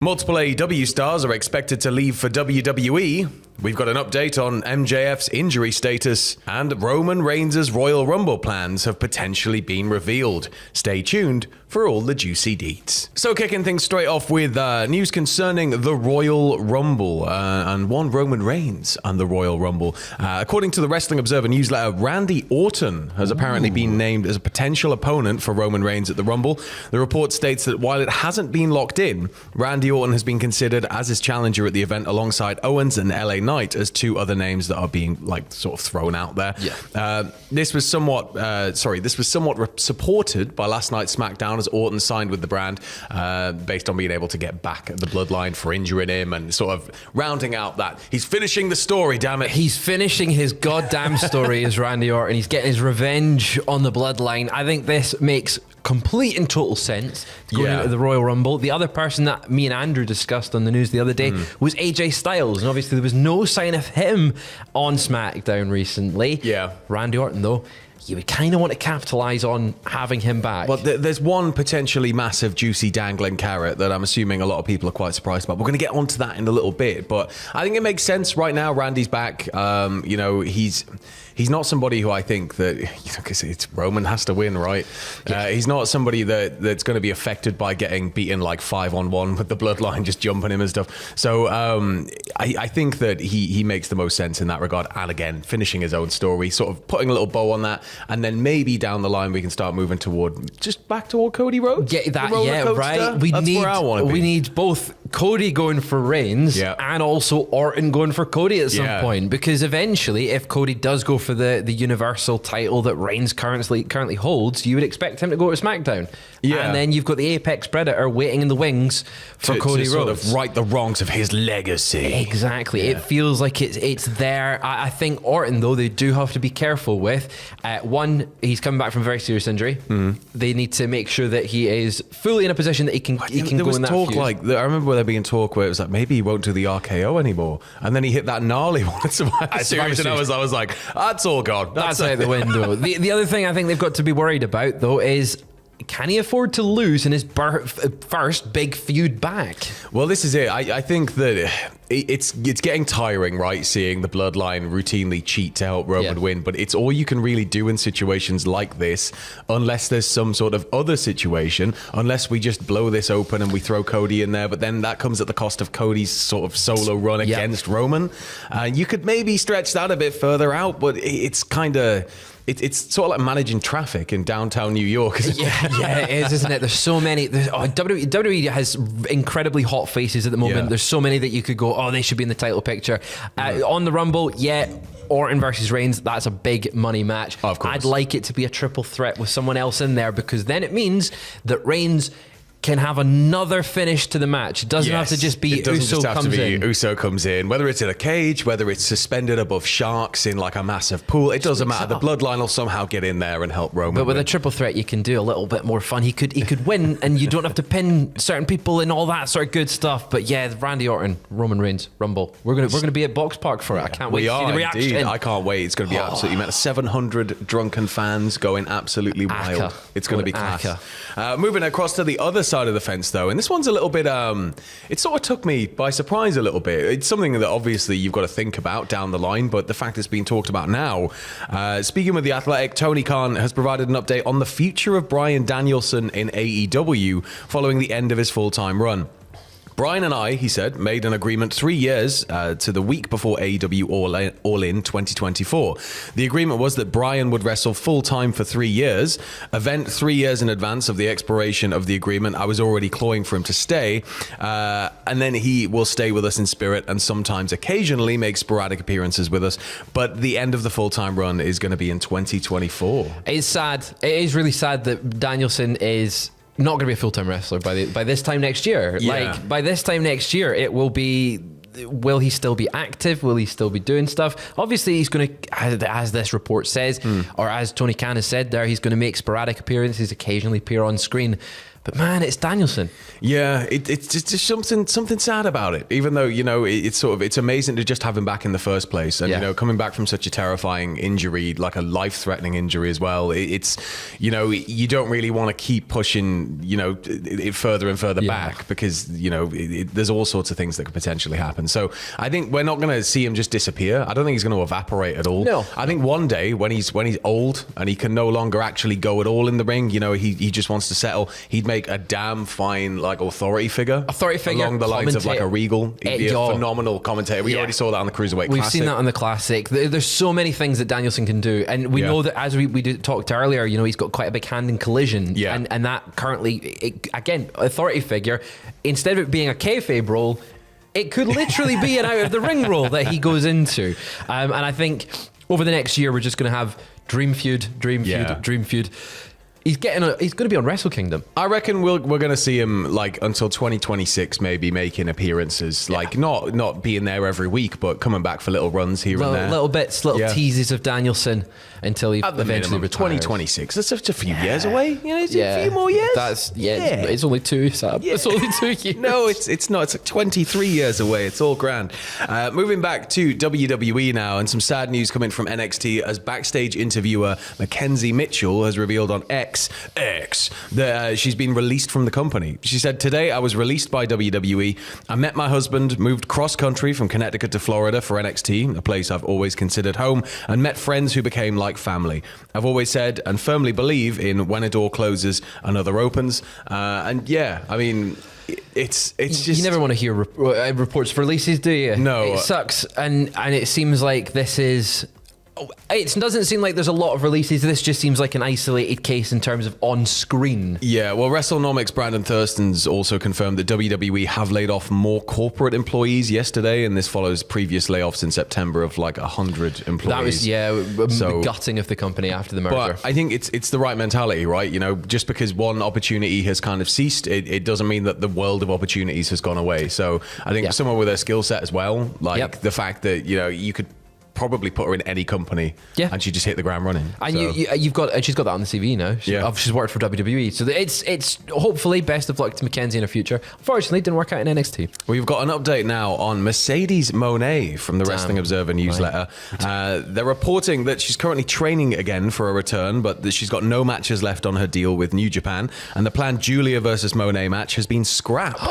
Multiple AEW stars are expected to leave for WWE. We've got an update on MJF's injury status, and Roman Reigns' Royal Rumble plans have potentially been revealed. Stay tuned for all the juicy deets. So kicking things straight off with news concerning the Royal Rumble and one Roman Reigns and the Royal Rumble. According to the Wrestling Observer newsletter, Randy Orton has apparently been named as a potential opponent for Roman Reigns at the Rumble. The report states that while it hasn't been locked in, Randy Orton has been considered as his challenger at the event alongside Owens and LA Knight as two other names that are being sort of thrown out there. Yeah. This was somewhat supported by last night's SmackDown as Orton signed with the brand based on being able to get back at the Bloodline for injuring him and sort of rounding out that he's finishing the story, damn it. He's finishing his goddamn story as Randy Orton. He's getting his revenge on the Bloodline. I think this makes complete and total sense going into the Royal Rumble. The other person that me and Andrew discussed on the news the other day was AJ Styles, and obviously there was no sign of him on SmackDown recently. Yeah. Randy Orton, though, you would kind of want to capitalize on having him back. Well, there's one potentially massive, juicy, dangling carrot that I'm assuming a lot of people are quite surprised about. We're going to get onto that in a little bit, but I think it makes sense right now. Randy's back. He's not somebody who I think that, because it's Roman has to win, right? Yeah. He's not somebody that's going to be affected by getting beaten like 5-on-1 with the Bloodline just jumping him and stuff. So I think that he makes the most sense in that regard. And again, finishing his own story, sort of putting a little bow on that. And then maybe down the line, we can start moving back toward Cody Rhodes. Right. We need both Cody going for Reigns and also Orton going for Cody at some point. Because eventually, if Cody does go for the Universal title that Reigns currently holds, you would expect him to go to SmackDown. Yeah. And then you've got the Apex Predator waiting in the wings for Cody Rhodes. Sort of right the wrongs of his legacy. Exactly. Yeah. It feels like it's there. I think Orton, though, they do have to be careful with. One, he's coming back from a very serious injury. They need to make sure that he is fully in a position that he can go in that feud. There was talk I remember there being talk where it was like, maybe he won't do the RKO anymore. And then he hit that gnarly one at Survivor Series, and I was like, that's all gone. That's out the window. The other thing I think they've got to be worried about, though, is can he afford to lose in his first big feud back? Well, this is it. I think that it's getting tiring, right? Seeing the Bloodline routinely cheat to help Roman win, but it's all you can really do in situations like this, unless there's some sort of other situation, unless we just blow this open and we throw Cody in there, but then that comes at the cost of Cody's sort of solo run against Roman. You could maybe stretch that a bit further out, but it's kind of... It's sort of like managing traffic in downtown New York. Yeah, it is, isn't it? There's so many. WWE has incredibly hot faces at the moment. There's so many that you could go, they should be in the title picture. On the Rumble, Orton versus Reigns, that's a big money match. Of course. I'd like it to be a triple threat with someone else in there, because then it means that Reigns can have another finish to the match. It doesn't have to just be Uso comes in, whether it's in a cage, whether it's suspended above sharks in like a massive pool, it doesn't matter. The Bloodline will somehow get in there and help Roman. But with a triple threat, you can do a little bit more fun. He could win, and you don't have to pin certain people and all that sort of good stuff. But Randy Orton, Roman Reigns, Rumble. We're gonna be at Box Park for it. I can't wait to see the reaction. Indeed. I can't wait. It's gonna be absolutely mad. 700 drunken fans going absolutely wild. It's gonna be class. Moving across to the other side of the fence, though, and this one's a little bit it sort of took me by surprise a little bit. It's something that obviously you've got to think about down the line, but the fact it's being talked about now. Speaking with The Athletic, Tony Khan has provided an update on the future of Bryan Danielson in AEW following the end of his full-time run. Bryan and I, he said, made an agreement 3 years to the week before AEW All In 2024. The agreement was that Bryan would wrestle full-time for 3 years. Event 3 years in advance of the expiration of the agreement, I was already clawing for him to stay. And then he will stay with us in spirit and sometimes occasionally make sporadic appearances with us. But the end of the full-time run is going to be in 2024. It's sad. It is really sad that Danielson is not going to be a full-time wrestler by this time next year. By this time next year, it will be... Will he still be active? Will he still be doing stuff? Obviously, he's going to, as this report says, or as Tony Khan has said there, he's going to make sporadic appearances, occasionally appear on screen. But man, it's Danielson. Yeah, it's just something sad about it. Even though, you know, it's amazing to just have him back in the first place. And, you know, coming back from such a terrifying injury, like a life-threatening injury as well, it's, you know, you don't really want to keep pushing, you know, it further and further back because, you know, there's all sorts of things that could potentially happen. So I think we're not going to see him just disappear. I don't think he's going to evaporate at all. No. I think one day when he's old and he can no longer actually go at all in the ring, you know, he just wants to settle, he'd make a damn fine like authority figure along the lines of like a Regal. He'd be a phenomenal commentator. We already saw that on the Cruiserweight Classic. We've seen that on the Classic. There's so many things that Danielson can do, and we know that as we talked earlier, you know, he's got quite a big hand in Collision, and that currently, again, authority figure, instead of it being a kayfabe role, it could literally be an out of the ring role that he goes into, and I think over the next year we're just going to have Dream Feud. He's going to be on Wrestle Kingdom. I reckon we're going to see him like until 2026, maybe making appearances, like not being there every week, but coming back for little runs here and there, little bits, teases of Danielson until he eventually retires. 2026. That's just a few years away. You know, it's a few more years. It's only 2, Sam. It's only 2 years. No, it's not. It's like 23 years away. It's all grand. Moving back to WWE now, and some sad news coming from NXT as backstage interviewer McKenzie Mitchell has revealed on X that she's been released from the company. She said, "Today I was released by WWE. I met my husband, moved cross country from Connecticut to Florida for NXT, a place I've always considered home, and met friends who became like family. I've always said and firmly believe in when a door closes, another opens." And yeah, I mean, it's just, you never want to hear reports of releases, do you? No, it sucks, and it seems like this is. It doesn't seem like there's a lot of releases. This just seems like an isolated case in terms of on screen. Yeah, well, WrestleNomics' Brandon Thurston's also confirmed that WWE have laid off more corporate employees yesterday, and this follows previous layoffs in September of like 100 employees. That was the gutting of the company after the merger. But I think it's the right mentality, right? You know, just because one opportunity has kind of ceased, it doesn't mean that the world of opportunities has gone away. So I think someone with their skill set as well, like the fact that, you know, you could probably put her in any company, and she just hit the ground running. And she's got that on the CV now. She's worked for WWE, so it's hopefully best of luck to McKenzie in her future. Unfortunately, it didn't work out in NXT. We've got an update now on Mercedes Monae from the Wrestling Observer newsletter. They're reporting that she's currently training again for a return, but that she's got no matches left on her deal with New Japan, and the planned Julia versus Monae match has been scrapped,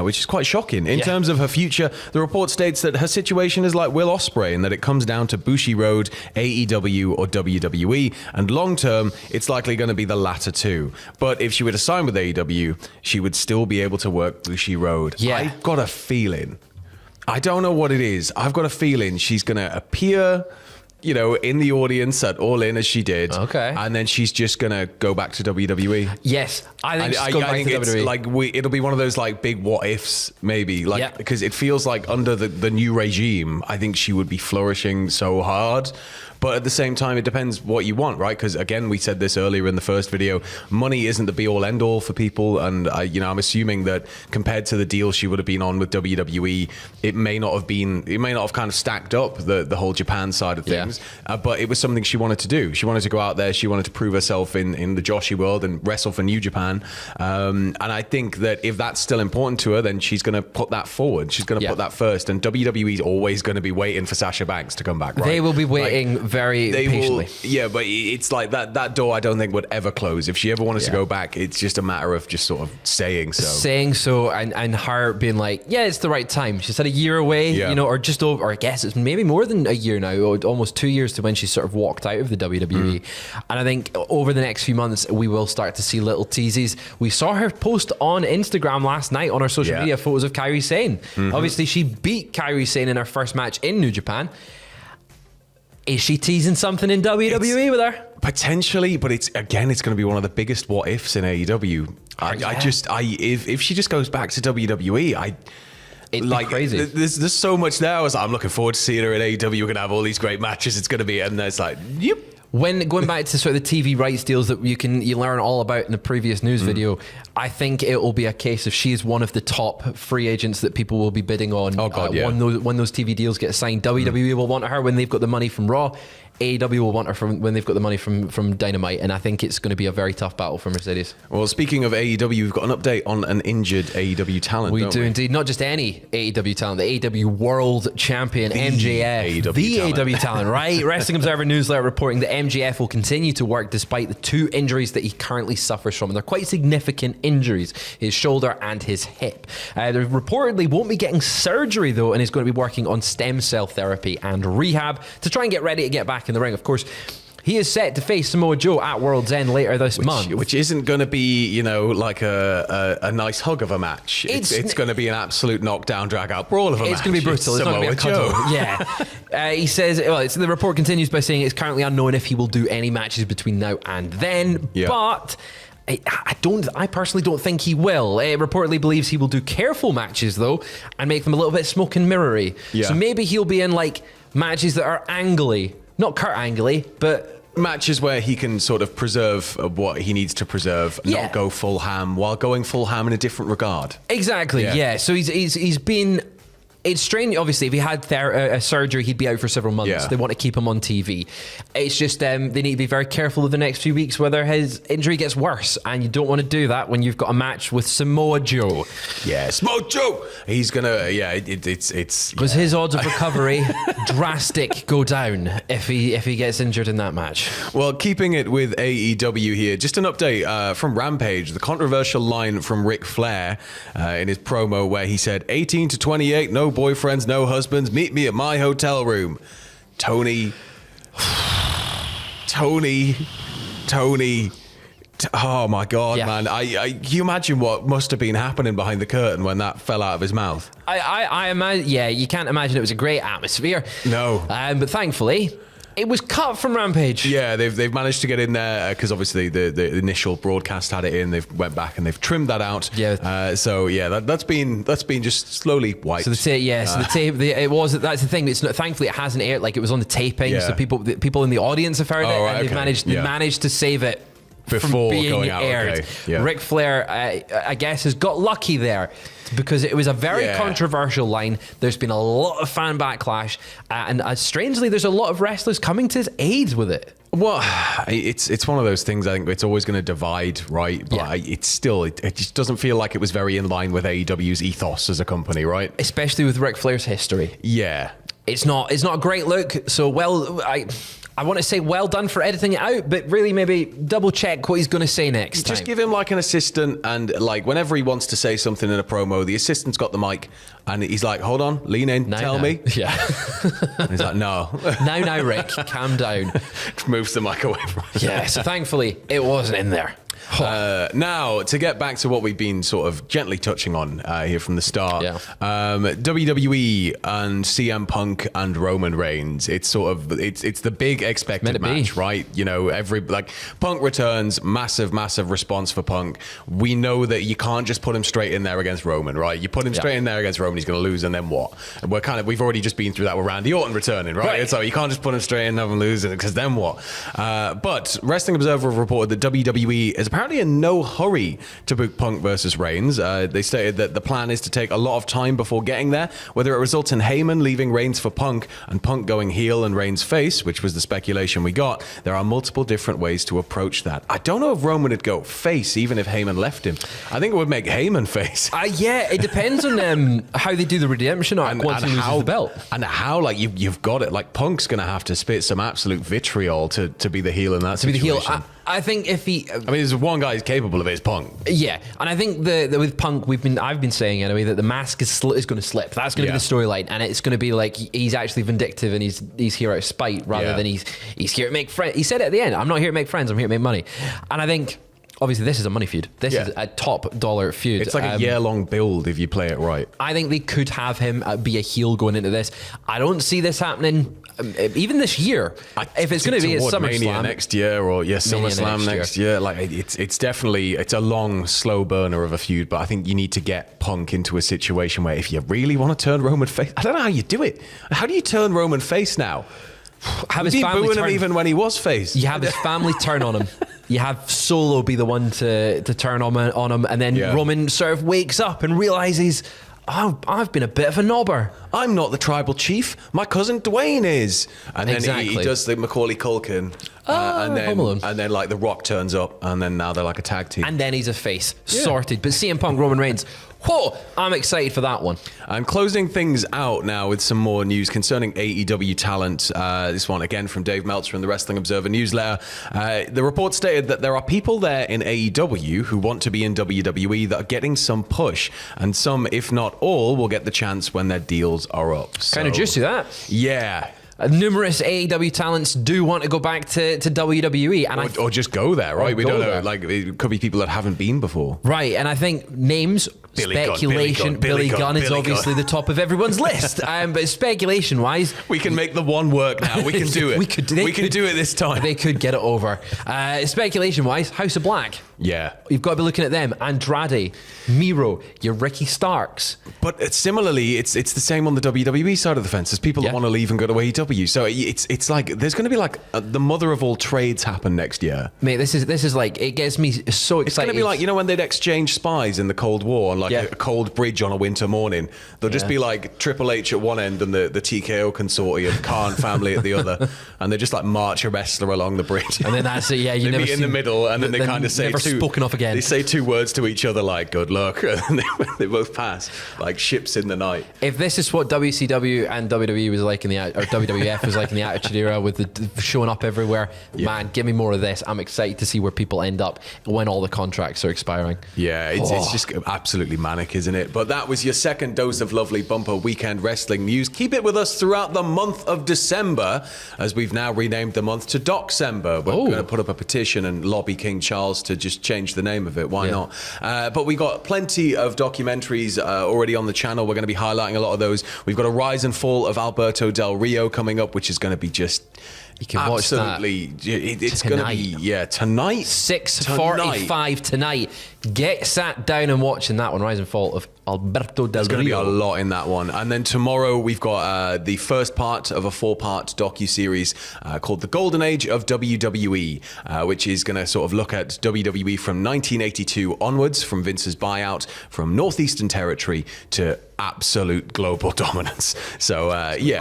which is quite shocking. In terms of her future, the report states that her situation is like Will Ospreay, and that it comes down to Bushiroad, AEW, or WWE, and long term, it's likely going to be the latter two. But if she were to sign with AEW, she would still be able to work Bushiroad. I've got a feeling. I don't know what it is. I've got a feeling she's going to appear, you know, in the audience at All In as she did. Okay. And then she's just going to go back to WWE. Yes. I think she's going back to WWE. Like it'll be one of those like big what ifs, maybe. Like, because it feels like under the new regime, I think she would be flourishing so hard. But at the same time, it depends what you want, right? Because again, we said this earlier in the first video, money isn't the be-all end-all for people. And I'm assuming that compared to the deal she would have been on with WWE, it may not have kind of stacked up the whole Japan side of things. But it was something she wanted to do. She wanted to go out there. She wanted to prove herself in the Joshi world and wrestle for New Japan. And I think that if that's still important to her, then she's going to put that forward. She's going to put that first. And WWE is always going to be waiting for Sasha Banks to come back, right? They will be waiting very patiently. But it's like that door I don't think would ever close. If she ever wanted to go back, it's just a matter of just sort of saying so. And her being like, it's the right time. She said a year away, you know, or just over, or I guess it's maybe more than a year now, or almost 2 years to when she sort of walked out of the WWE. And I think over the next few months, we will start to see little teases. We saw her post on Instagram last night on her social media photos of Kairi Sane. Obviously, she beat Kairi Sane in her first match in New Japan. Is she teasing something in WWE with her? Potentially, but it's going to be one of the biggest what ifs in AEW. If she just goes back to WWE, it'd be crazy. There's so much there. I'm looking forward to seeing her in AEW. We're going to have all these great matches. It's going to be, and it's like, yep. When going back to sort of the TV rights deals that you learn all about in the previous news video, I think it will be a case of she is one of the top free agents that people will be bidding on. When those TV deals get signed, WWE will want her when they've got the money from Raw. AEW will want her from when they've got the money from Dynamite, and I think it's going to be a very tough battle for Mercedes. Well, speaking of AEW, we've got an update on an injured AEW talent. We do indeed. Not just any AEW talent, the AEW World Champion MJF, AEW talent, right? Wrestling Observer newsletter reporting that MJF will continue to work despite the 2 injuries that he currently suffers from, and they're quite significant injuries: his shoulder and his hip. They reportedly won't be getting surgery though, and is going to be working on stem cell therapy and rehab to try and get ready to get back in the ring. Of course, he is set to face Samoa Joe at World's End later this month. Which isn't going to be, like a nice hug of a match. It's going to be an absolute knockdown, drag-out brawl of a match. It's going to be brutal. It's not going to be a cuddle. Yeah. He says, the report continues by saying it's currently unknown if he will do any matches between now and then, but I personally don't think he will. It reportedly believes he will do careful matches though, and make them a little bit smoke and mirrory. So maybe he'll be in like matches that are angly, not Kurt Angle, but matches where he can sort of preserve what he needs to preserve, not go full ham, while going full ham in a different regard. Exactly. Yeah. So he's been. It's strange, obviously, if he had a surgery, he'd be out for several months. They want to keep him on TV. It's just they need to be very careful of the next few weeks whether his injury gets worse. And you don't want to do that when you've got a match with Samoa Joe. Yeah, Samoa Joe! He's going to, it's... Because his odds of recovery drastic go down if he gets injured in that match. Well, keeping it with AEW here, just an update from Rampage, the controversial line from Ric Flair in his promo where he said, 18 to 28, no boyfriends, no husbands, meet me at my hotel room. Tony. Oh my God, man. Can you imagine what must have been happening behind the curtain when that fell out of his mouth? I imagine, you can't imagine it was a great atmosphere. No. But thankfully, it was cut from Rampage. Yeah, they've managed to get in there because obviously the initial broadcast had it in. They've went back and they've trimmed that out. Yeah. That's been just slowly wiped. So the tape. That's the thing. It's not, thankfully it hasn't aired. Like it was on the taping, so people in the audience have heard it, and they've managed to save it before being going out, aired. Ric Flair, I guess, has got lucky there because it was a very controversial line. There's been a lot of fan backlash, and strangely, there's a lot of wrestlers coming to his aid with it. Well, it's one of those things. I think it's always going to divide, right? But it's still, it just doesn't feel like it was very in line with AEW's ethos as a company, right? Especially with Ric Flair's history. Yeah, it's not a great look. So I want to say well done for editing it out, but really maybe double check what he's going to say next time. Just give him like an assistant, and like whenever he wants to say something in a promo, the assistant's got the mic and he's like, hold on, lean in, tell me. Yeah. And he's like, no. Now, Rick, calm down. Moves the mic away from him. Yeah, so thankfully it wasn't in there. Now, to get back to what we've been sort of gently touching on here from the start, WWE and CM Punk and Roman Reigns. It's the big expected match, right? You know, Punk returns, massive response for Punk. We know that you can't just put him straight in there against Roman, right? You put him straight in there against Roman, he's going to lose, and then what? And we've already just been through that with Randy Orton returning, right? So you can't just put him straight in there and lose, because then what? But Wrestling Observer reported that WWE is apparently in no hurry to book Punk versus Reigns. They stated that the plan is to take a lot of time before getting there, whether it results in Heyman leaving Reigns for Punk and Punk going heel and Reigns face, which was the speculation we got. There are multiple different ways to approach that. I don't know if Roman would go face even if Heyman left him. I think it would make Heyman face. It depends on how they do the redemption arc once he loses the belt. And how, like, you've got it. Like, Punk's going to have to spit some absolute vitriol to be the heel in that situation. Be the heel. I think if he... there's one guy who's capable of it, is Punk. Yeah, and I think with Punk, I've been saying anyway that the mask is going to slip. That's going to be the storyline, and it's going to be like he's actually vindictive and he's here out of spite rather than he's here to make friends. He said it at the end, I'm not here to make friends, I'm here to make money. And I think... Obviously, this is a money feud. This is a top dollar feud. It's like a year-long build if you play it right. I think they could have him be a heel going into this. I don't see this happening even this year. If it's going to be at SummerSlam next year or SummerSlam next year, like it's definitely a long, slow burner of a feud. But I think you need to get Punk into a situation where if you really want to turn Roman face, I don't know how you do it. How do you turn Roman face now? Have his family booing him even when he was face. You have his family turn on him. You have Solo be the one to turn on him, and then Roman sort of wakes up and realizes, I've been a bit of a knobber. I'm not the tribal chief. My cousin Dwayne is. And then he does the Macaulay Culkin. And then like The Rock turns up, and then now they're like a tag team. And then he's a face. Sorted. But CM Punk, Roman Reigns, whoa, I'm excited for that one. I'm closing things out now with some more news concerning AEW talent. This one again from Dave Meltzer in the Wrestling Observer newsletter. The report stated that there are people there in AEW who want to be in WWE that are getting some push, and some, if not all, will get the chance when their deals are up. So, kind of juicy, that. Yeah. Numerous AEW talents do want to go back to WWE, and or just go there, right? We don't know. Like, it could be people that haven't been before, right? And I think names, speculation. Billy Gunn is obviously the top of everyone's list, but speculation-wise, we can make the one work now. We can do it. we can do it this time. They could get it over. Speculation-wise, House of Black. Yeah, you've got to be looking at them. Andrade, Miro, your Ricky Starks. But similarly, it's the same on the WWE side of the fence. There's people that want to leave and go to AEW. So it's like there's going to be like the mother of all trades happen next year. Mate, this is like, it gets me so excited. It's going to be like, you know, when they'd exchange spies in the Cold War on like a cold bridge on a winter morning. There'll just be like Triple H at one end and the TKO consortium, Khan family at the other, and they just like march a wrestler along the bridge. And then that's it. Yeah, you they never meet in the middle, and then they kind of say spoken off again. They say two words to each other like "good luck," and they both pass like ships in the night. If this is what WCW and WWE was like in the or WWF was like in the Attitude Era, with the showing up everywhere, man, give me more of this. I'm excited to see where people end up when all the contracts are expiring. Yeah, it's just absolutely manic, isn't it? But that was your second dose of lovely bumper weekend wrestling news. Keep it with us throughout the month of December, as we've now renamed the month to Doccember. We're going to put up a petition and lobby King Charles to just change the name of it. Why not? But we got plenty of documentaries already on the channel. We're going to be highlighting a lot of those. We've got a rise and fall of Alberto Del Rio coming up, which is going to be just... You can watch that. It's going to be, tonight. 6:45 tonight. Get sat down and watching that one, Rise and Fall of Alberto Del Rio. There's going to be a lot in that one. And then tomorrow we've got the first part of a 4-part docuseries called The Golden Age of WWE, which is going to sort of look at WWE from 1982 onwards, from Vince's buyout, from Northeastern Territory to absolute global dominance. So,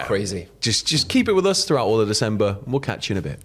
crazy. Just keep it with us throughout all of December. We'll catch you in a bit.